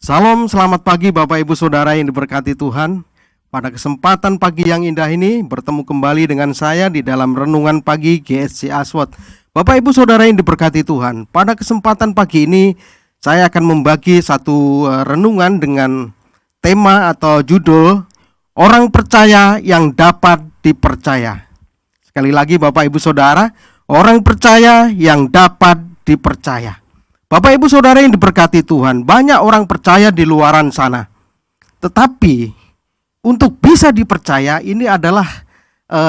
Salam, selamat pagi Bapak Ibu Saudara yang diberkati Tuhan. Pada kesempatan pagi yang indah ini bertemu kembali dengan saya di dalam renungan pagi GSC Aswat. Bapak Ibu Saudara yang diberkati Tuhan, pada kesempatan pagi ini saya akan membagi satu renungan dengan tema atau judul Orang Percaya yang Dapat Dipercaya. Sekali lagi Bapak Ibu Saudara, orang percaya yang dapat dipercaya. Bapak Ibu Saudara yang diberkati Tuhan, banyak orang percaya di luaran sana. Tetapi untuk bisa dipercaya ini adalah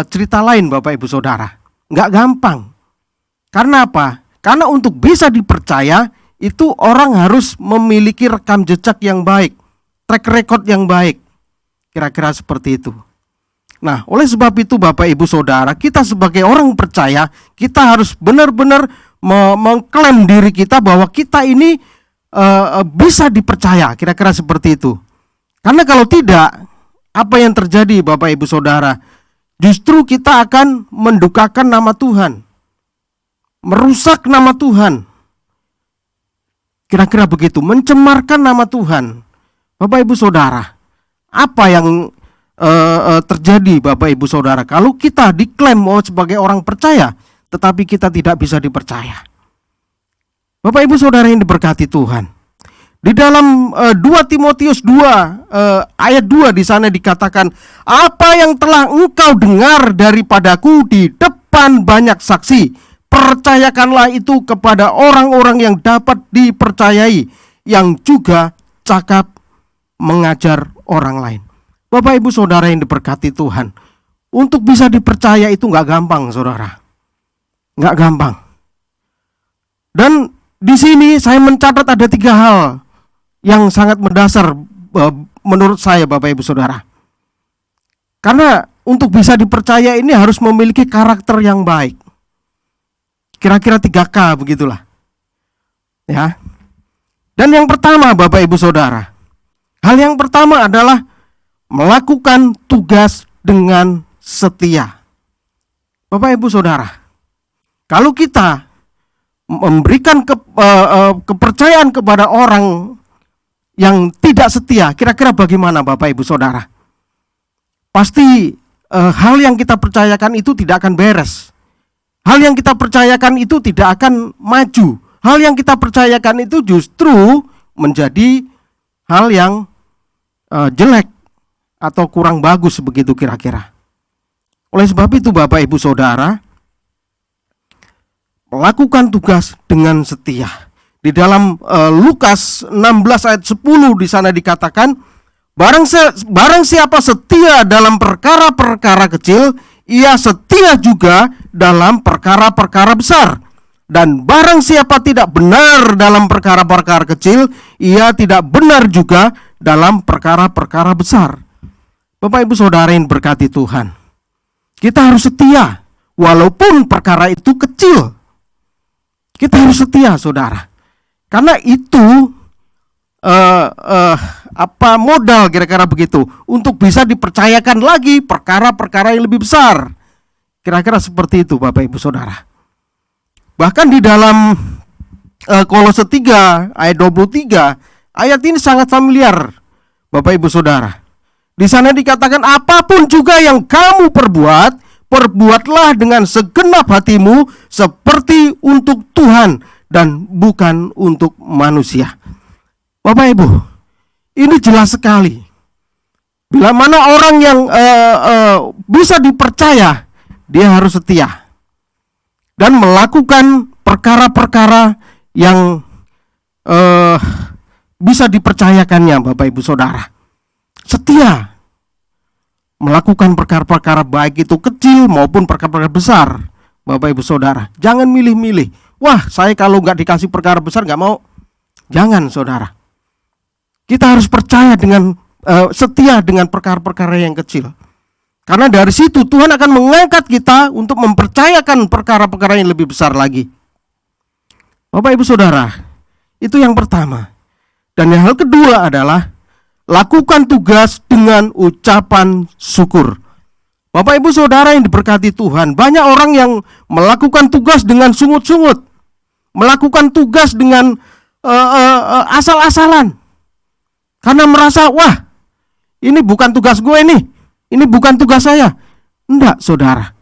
cerita lain Bapak Ibu Saudara. Nggak gampang. Karena apa? Karena untuk bisa dipercaya itu orang harus memiliki rekam jejak yang baik, track record yang baik. Kira-kira seperti itu. Nah, oleh sebab itu Bapak Ibu Saudara, kita sebagai orang percaya, kita harus benar-benar mengklaim diri kita bahwa kita ini bisa dipercaya, kira-kira seperti itu. Karena kalau tidak, apa yang terjadi Bapak Ibu Saudara? Justru kita akan mendukakan nama Tuhan, merusak nama Tuhan. Kira-kira begitu, mencemarkan nama Tuhan. Bapak Ibu Saudara, apa yang terjadi Bapak Ibu Saudara kalau kita diklaim sebagai orang percaya tetapi kita tidak bisa dipercaya? Bapak Ibu Saudara yang diberkati Tuhan, di dalam 2 Timotius 2 ayat 2 di sana dikatakan, apa yang telah engkau dengar daripadaku di depan banyak saksi, percayakanlah itu kepada orang-orang yang dapat dipercayai, yang juga cakap mengajar orang lain. Bapak Ibu Saudara yang diberkati Tuhan, untuk bisa dipercaya itu nggak gampang, saudara. Nggak gampang. Dan di sini saya mencatat ada 3 hal yang sangat mendasar menurut saya Bapak Ibu Saudara. Karena untuk bisa dipercaya ini harus memiliki karakter yang baik. Kira-kira 3K begitulah. Ya. Dan yang pertama Bapak Ibu Saudara, hal yang pertama adalah melakukan tugas dengan setia. Bapak Ibu Saudara, kalau kita memberikan kepercayaan kepada orang yang tidak setia, kira-kira bagaimana Bapak Ibu Saudara? Pasti hal yang kita percayakan itu tidak akan beres. Hal yang kita percayakan itu tidak akan maju. Hal yang kita percayakan itu justru menjadi hal yang jelek atau kurang bagus begitu kira-kira. Oleh sebab itu Bapak Ibu Saudara, melakukan tugas dengan setia. Di dalam Lukas 16 ayat 10 di sana dikatakan, barang siapa setia dalam perkara-perkara kecil, ia setia juga dalam perkara-perkara besar. Dan barang siapa tidak benar dalam perkara-perkara kecil, ia tidak benar juga dalam perkara-perkara besar. Bapak Ibu Saudara yang berkati Tuhan, kita harus setia walaupun perkara itu kecil. Kita harus setia, saudara. Karena itu modal kira-kira begitu untuk bisa dipercayakan lagi perkara-perkara yang lebih besar. Kira-kira seperti itu Bapak Ibu Saudara. Bahkan di dalam Kolose 3 ayat 23, ayat ini sangat familiar Bapak Ibu Saudara. Di sana dikatakan, apapun juga yang kamu perbuat, perbuatlah dengan segenap hatimu seperti untuk Tuhan dan bukan untuk manusia. Bapak Ibu, ini jelas sekali. Bila mana orang yang bisa dipercaya, dia harus setia dan melakukan perkara-perkara yang bisa dipercayakannya Bapak Ibu Saudara. Setia melakukan perkara-perkara baik itu kecil maupun perkara-perkara besar. Bapak Ibu Saudara, jangan milih-milih. Wah, saya kalau nggak dikasih perkara besar nggak mau. Jangan saudara. Kita harus percaya dengan setia dengan perkara-perkara yang kecil. Karena dari situ Tuhan akan mengangkat kita untuk mempercayakan perkara-perkara yang lebih besar lagi. Bapak Ibu Saudara, itu yang pertama. Dan yang hal kedua adalah lakukan tugas dengan ucapan syukur. Bapak Ibu Saudara yang diberkati Tuhan, banyak orang yang melakukan tugas dengan sungut-sungut, melakukan tugas dengan asal-asalan. Karena merasa, wah, ini bukan tugas gue nih. Ini bukan tugas saya. Enggak, saudara.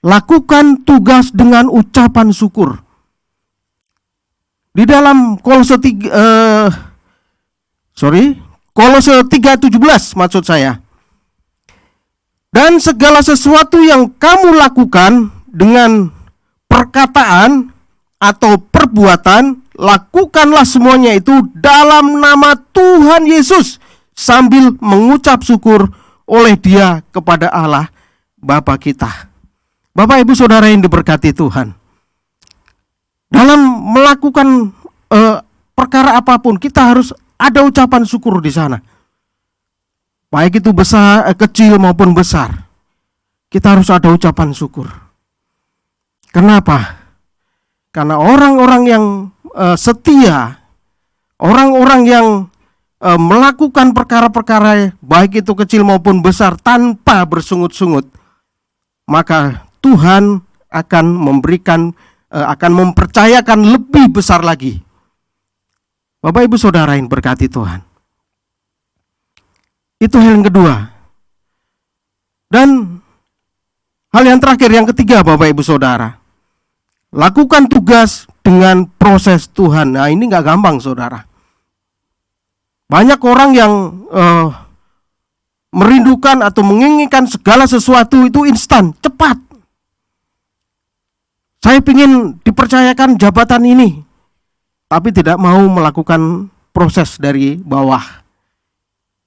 Lakukan tugas dengan ucapan syukur. Di dalam Kolose 3:17 maksud saya. Dan segala sesuatu yang kamu lakukan dengan perkataan atau perbuatan, lakukanlah semuanya itu dalam nama Tuhan Yesus sambil mengucap syukur oleh Dia kepada Allah Bapa kita. Bapak Ibu Saudara yang diberkati Tuhan, dalam melakukan perkara apapun kita harus ada ucapan syukur di sana. Baik itu besar, kecil maupun besar, kita harus ada ucapan syukur. Kenapa? Karena orang-orang yang setia, orang-orang yang melakukan perkara-perkara baik itu kecil maupun besar tanpa bersungut-sungut, maka Tuhan akan memberikan, akan mempercayakan lebih besar lagi. Bapak Ibu Saudara yang berkati Tuhan, itu hal yang kedua. Dan hal yang terakhir, yang ketiga, Bapak Ibu Saudara, lakukan tugas dengan proses Tuhan. Nah, ini gak gampang, saudara. Banyak orang yang merindukan atau menginginkan segala sesuatu itu instan, cepat. Saya ingin dipercayakan jabatan ini, tapi tidak mau melakukan proses dari bawah.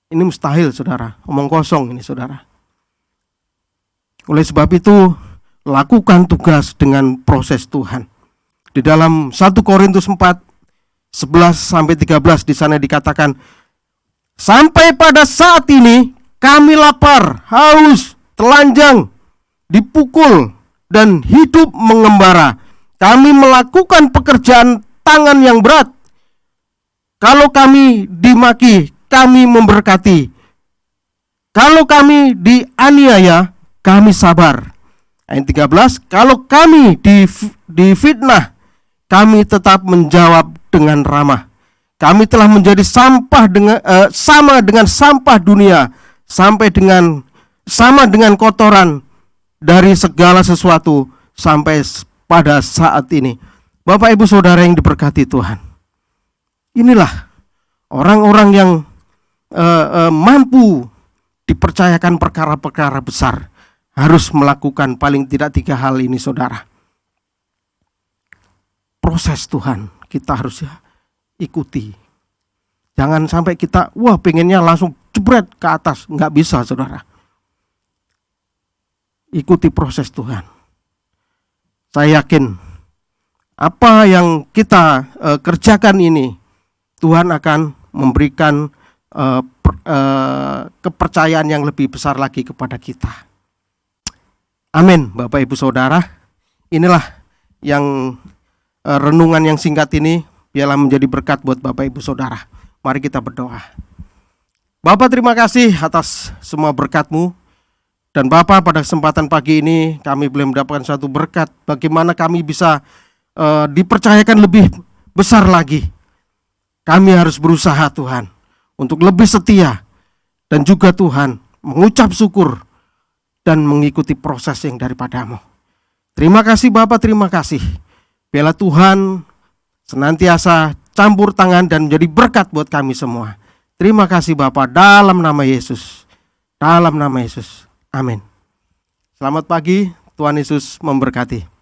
Ini mustahil, saudara. Omong kosong ini, saudara. Oleh sebab itu, lakukan tugas dengan proses Tuhan. Di dalam 1 Korintus 4:11-13 di sana dikatakan, sampai pada saat ini kami lapar, haus, telanjang, dipukul, dan hidup mengembara. Kami melakukan pekerjaan tangan yang berat. Kalau kami dimaki, kami memberkati. Kalau kami dianiaya, kami sabar. Ayat 13, kalau kami difitnah, kami tetap menjawab dengan ramah. Kami telah menjadi sampah sama dengan sampah dunia, sama dengan kotoran dari segala sesuatu sampai pada saat ini. Bapak Ibu Saudara yang diberkati Tuhan, inilah orang-orang yang mampu dipercayakan perkara-perkara besar, harus melakukan paling tidak 3 hal ini, saudara. Proses Tuhan kita harus ikuti. Jangan sampai kita pengennya langsung jebret ke atas. Nggak bisa, saudara. Ikuti proses Tuhan. Saya yakin apa yang kita kerjakan ini, Tuhan akan memberikan kepercayaan yang lebih besar lagi kepada kita. Amin, Bapak Ibu Saudara. Inilah yang renungan yang singkat ini, biarlah menjadi berkat buat Bapak Ibu Saudara. Mari kita berdoa. Bapak, terima kasih atas semua berkat-Mu. Dan Bapak, pada kesempatan pagi ini kami boleh mendapatkan suatu berkat, bagaimana kami bisa dipercayakan lebih besar lagi. Kami harus berusaha, Tuhan, untuk lebih setia, dan juga Tuhan mengucap syukur dan mengikuti proses yang daripada-Mu. Terima kasih Bapak, terima kasih. Biarlah Tuhan senantiasa campur tangan dan menjadi berkat buat kami semua. Terima kasih Bapak, dalam nama Yesus. Dalam nama Yesus. Amin. Selamat pagi, Tuhan Yesus memberkati.